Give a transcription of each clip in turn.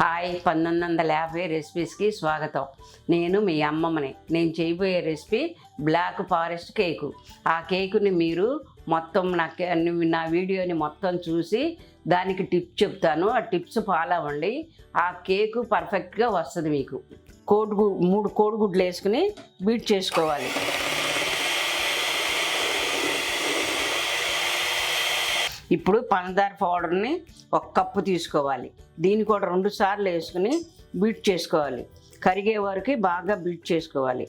Hi 1950 రెసిపీస్కి స్వాగతం. నేను మీ అమ్మమ్మని. నేను చేయబోయే రెసిపీ బ్లాక్ ఫారెస్ట్ కేకు. ఆ కేకుని మీరు మొత్తం నా వీడియోని మొత్తం చూసి దానికి టిప్స్ చెప్తాను. ఆ టిప్స్ ఫాలో అవ్వండి. ఆ కేకు పర్ఫెక్ట్గా వస్తుంది మీకు. 3 కోడిగుడ్లు వేసుకుని బీట్ చేసుకోవాలి. ఇప్పుడు పంచదార పౌడర్ని 1 కప్పు తీసుకోవాలి. దీన్ని కూడా 2 సార్లు వేసుకుని బీట్ చేసుకోవాలి. కరిగే వరకు బాగా బీట్ చేసుకోవాలి.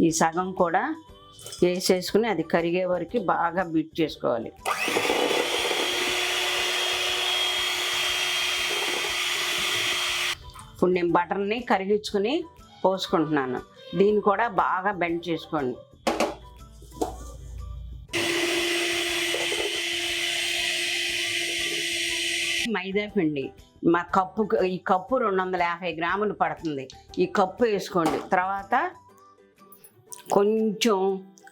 ఈ సగం కూడా వేసేసుకుని అది కరిగే వరకు బాగా బీట్ చేసుకోవాలి. ఇప్పుడు నేను బటర్ని కరిగించుకుని పోసుకుంటున్నాను. దీన్ని కూడా బాగా బెండ్ చేసుకోండి. మైదా పిండి ఈ కప్పు 250 గ్రాములు పడుతుంది. ఈ కప్పు వేసుకోండి. తర్వాత కొంచెం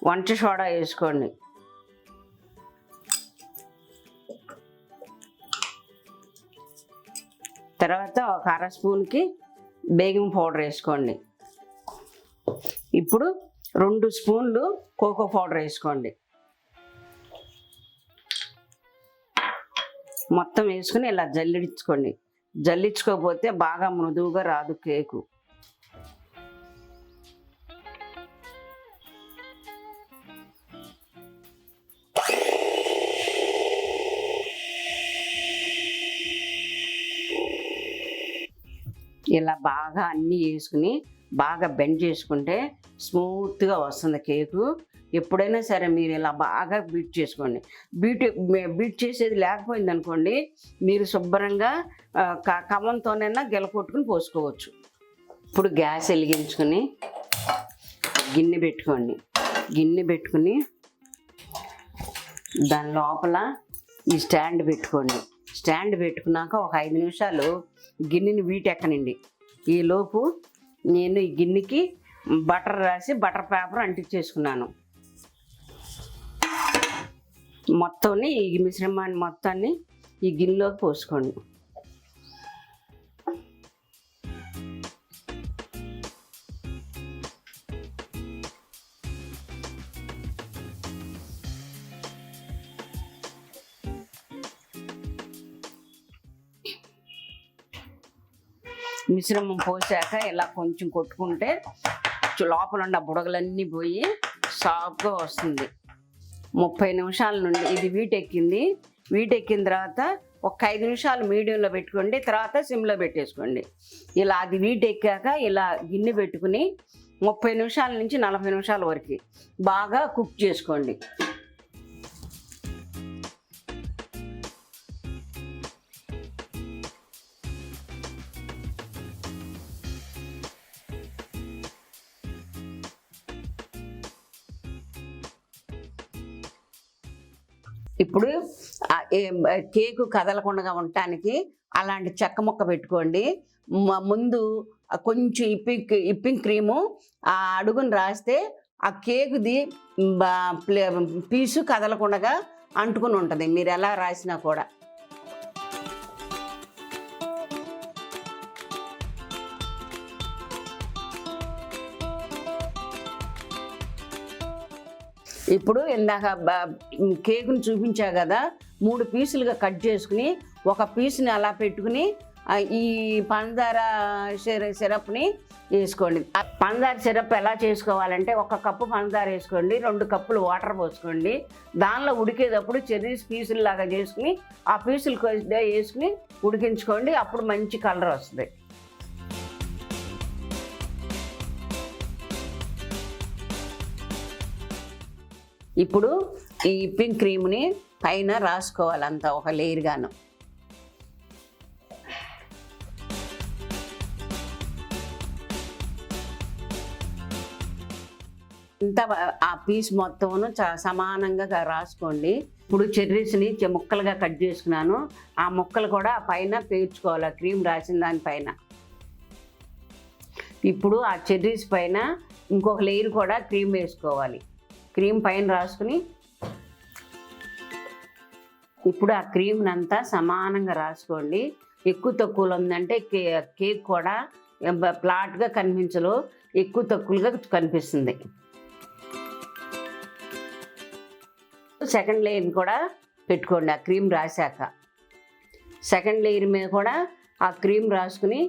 వంట సోడా వేసుకోండి. తర్వాత 1/2 స్పూన్కి బేకింగ్ పౌడర్ వేసుకోండి. ఇప్పుడు 2 స్పూన్లు కోకో పౌడర్ వేసుకోండి. మొత్తం వేసుకుని ఇలా జల్లించుకోండి. జల్లించుకోకపోతే బాగా మృదువుగా రాదు కేకు. ఇలా బాగా అన్నీ వేసుకుని బాగా బెండ్ చేసుకుంటే స్మూత్గా వస్తుంది కేకు. ఎప్పుడైనా సరే మీరు ఇలా బాగా బీట్ చేసుకోండి. బీట్ చేసేది లేకపోయింది అనుకోండి, మీరు శుభ్రంగా కవ్వంతోనైనా గెలకొట్టుకుని పోసుకోవచ్చు. ఇప్పుడు గ్యాస్ వెలిగించుకొని గిన్నె పెట్టుకోండి. గిన్నె పెట్టుకుని దాని లోపల ఈ స్టాండ్ పెట్టుకోండి. స్టాండ్ పెట్టుకున్నాక ఒక 5 నిమిషాలు గిన్నెని వీటెక్కనండి. ఈలోపు నేను ఈ గిన్నెకి బటర్ రాసి బటర్ పేపర్ అంటించేసుకున్నాను. మొత్తాన్ని ఈ మిశ్రమాన్ని మొత్తాన్ని ఈ గిన్నెలోకి పోసుకోండి. మిశ్రమం పోసాక ఇలా కొంచెం కొట్టుకుంటే లోపల ఉన్న బుడగలన్నీ పోయి సాఫ్ట్గా వస్తుంది. 30 నిమిషాల నుండి ఇది వీటెక్కింది. వీటెక్కిన తర్వాత ఒక 5 నిమిషాలు మీడియంలో పెట్టుకోండి. తర్వాత సిమ్లో పెట్టేసుకోండి. ఇలా అది వీటెక్కాక ఇలా గిన్నె పెట్టుకుని 30 నిమిషాల నుంచి 40 నిమిషాల వరకు బాగా కుక్ చేసుకోండి. ఇప్పుడు కేకు కదలకుండా ఉండటానికి అలాంటి చెక్క ముక్క పెట్టుకోండి. ముందు కొంచెం ఇప్పింగ్ క్రీము ఆ అడుగును రాస్తే ఆ కేకుది పీసు కదలకుండా అంటుకుని ఉంటుంది, మీరు ఎలా రాసినా కూడా. ఇప్పుడు ఇందాక కేకుని చూపించా కదా, 3 పీసులుగా కట్ చేసుకుని ఒక పీస్ని అలా పెట్టుకుని ఈ పంచదార సిరప్ని వేసుకోండి. పంచదార సిరప్ ఎలా చేసుకోవాలంటే 1 కప్పు పంచదార వేసుకోండి, 2 కప్పులు వాటర్ పోసుకోండి. దానిలో ఉడికేటప్పుడు చెర్రీస్ పీసుల్లాగా చేసుకుని ఆ పీసులు వేసుకుని ఉడికించుకోండి. అప్పుడు మంచి కలర్ వస్తుంది. ఇప్పుడు ఈ విప్పింగ్ క్రీమ్ని పైన రాసుకోవాలంతా ఒక లేయర్గాను. ఇంత ఆ పీస్ మొత్తమును సమానంగా రాసుకోండి. ఇప్పుడు చెర్రీస్ని ముక్కలుగా కట్ చేసుకున్నాను. ఆ ముక్కలు కూడా పైన పేర్చుకోవాలి, క్రీమ్ రాసిన దానిపైన. ఇప్పుడు ఆ చెర్రీస్ పైన ఇంకొక లేయర్ కూడా క్రీమ్ వేసుకోవాలి. క్రీమ్ పైన రాసుకుని ఇప్పుడు ఆ క్రీమ్ని అంతా సమానంగా రాసుకోండి. ఎక్కువ తక్కువలో ఉందంటే కేక్ కూడా ఫ్లాట్గా కనిపించదు, ఎక్కువ తక్కువగా కనిపిస్తుంది. సెకండ్ లేయర్ని కూడా పెట్టుకోండి. ఆ క్రీమ్ రాశాక సెకండ్ లేయర్ మీద కూడా ఆ క్రీమ్ రాసుకుని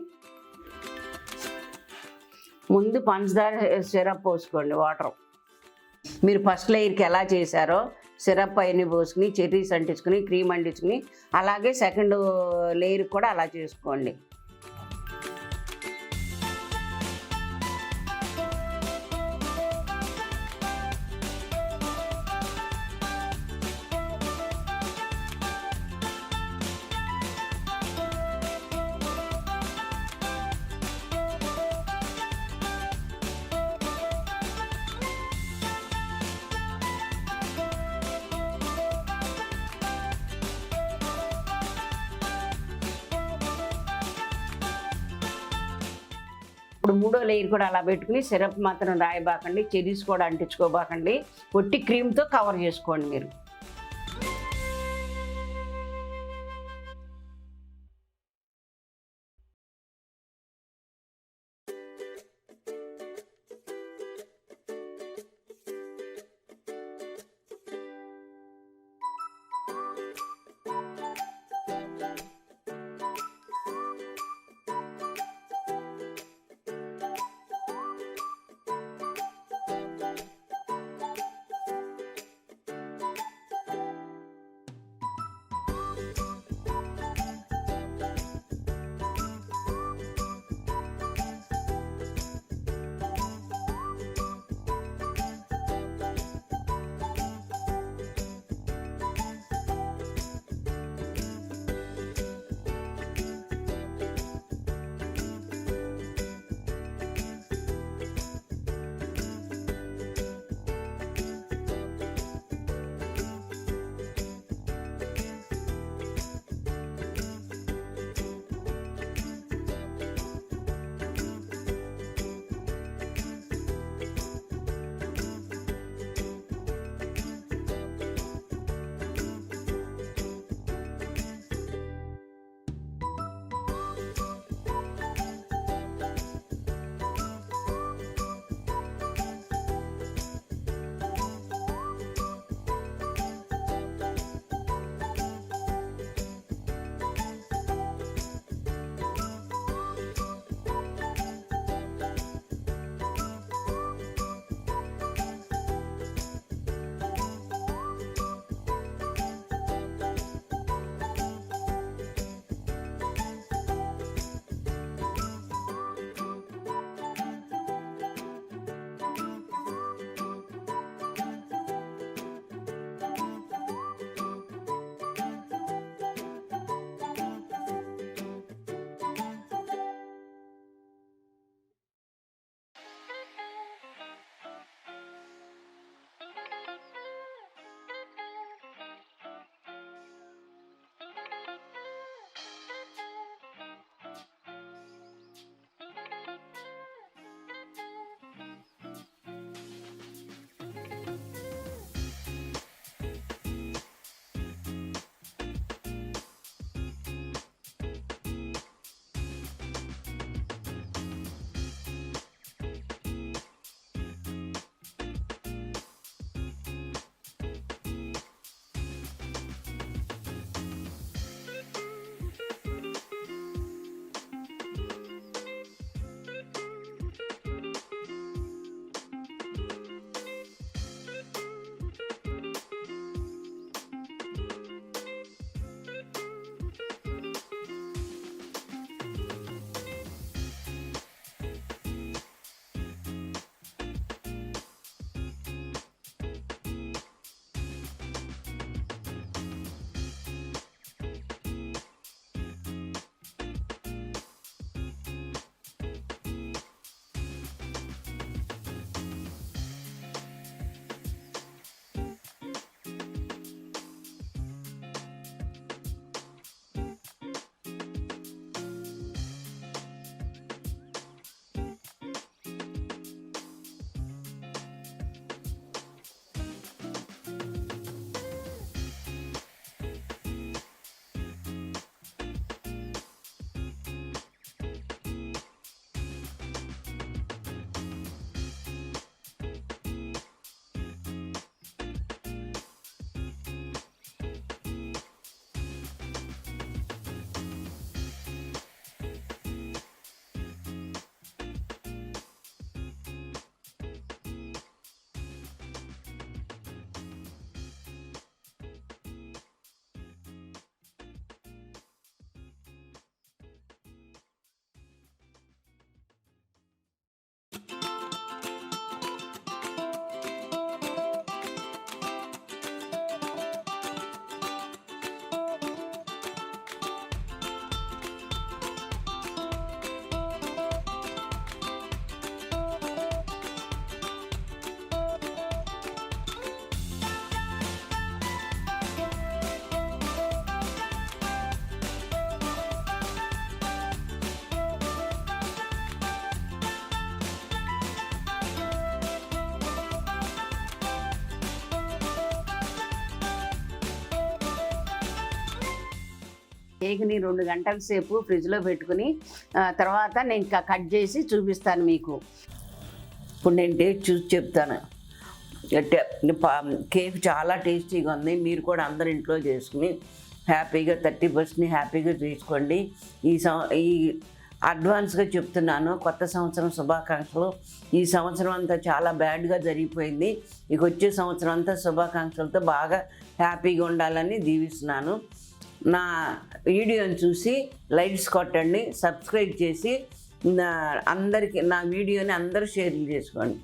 ముందు పంచదార సిరప్ పోసుకోండి. వాటర్ మీరు ఫస్ట్ లేయర్కి ఎలా చేశారో సిరప్ అవన్నీ పోసుకుని చెర్రీస్ అంటించుకుని క్రీమ్ అంటించుకుని అలాగే సెకండ్ లేయర్ కూడా అలా చేసుకోండి. ఇప్పుడు మూడో లేయర్ కూడా అలా పెట్టుకుని సిరప్ మాత్రం రాయబాకండి, చెర్రీస్ కూడా అంటించుకోబాకండి, ఒట్టి క్రీమ్తో కవర్ చేసుకోండి మీరు. కేక్ని 2 గంటల సేపు ఫ్రిడ్జ్లో పెట్టుకుని తర్వాత నేను ఇంకా కట్ చేసి చూపిస్తాను మీకు. ఇప్పుడు నేను టేస్ట్ చూసి చెప్తాను. కేక్ చాలా టేస్టీగా ఉంది. మీరు కూడా అందరు ఇంట్లో చేసుకుని హ్యాపీగా 30% హ్యాపీగా తీసుకోండి. ఈ అడ్వాన్స్గా చెప్తున్నాను, కొత్త సంవత్సరం శుభాకాంక్షలు. ఈ సంవత్సరం అంతా చాలా బ్యాడ్గా జరిగిపోయింది. ఇక వచ్చే సంవత్సరం అంతా శుభాకాంక్షలతో బాగా హ్యాపీగా ఉండాలని దీవిస్తున్నాను. నా వీడియోని చూసి లైక్స్ కొట్టండి, సబ్స్క్రైబ్ చేసి అందరికీ నా వీడియోని అందరూ షేర్ చేసుకోండి.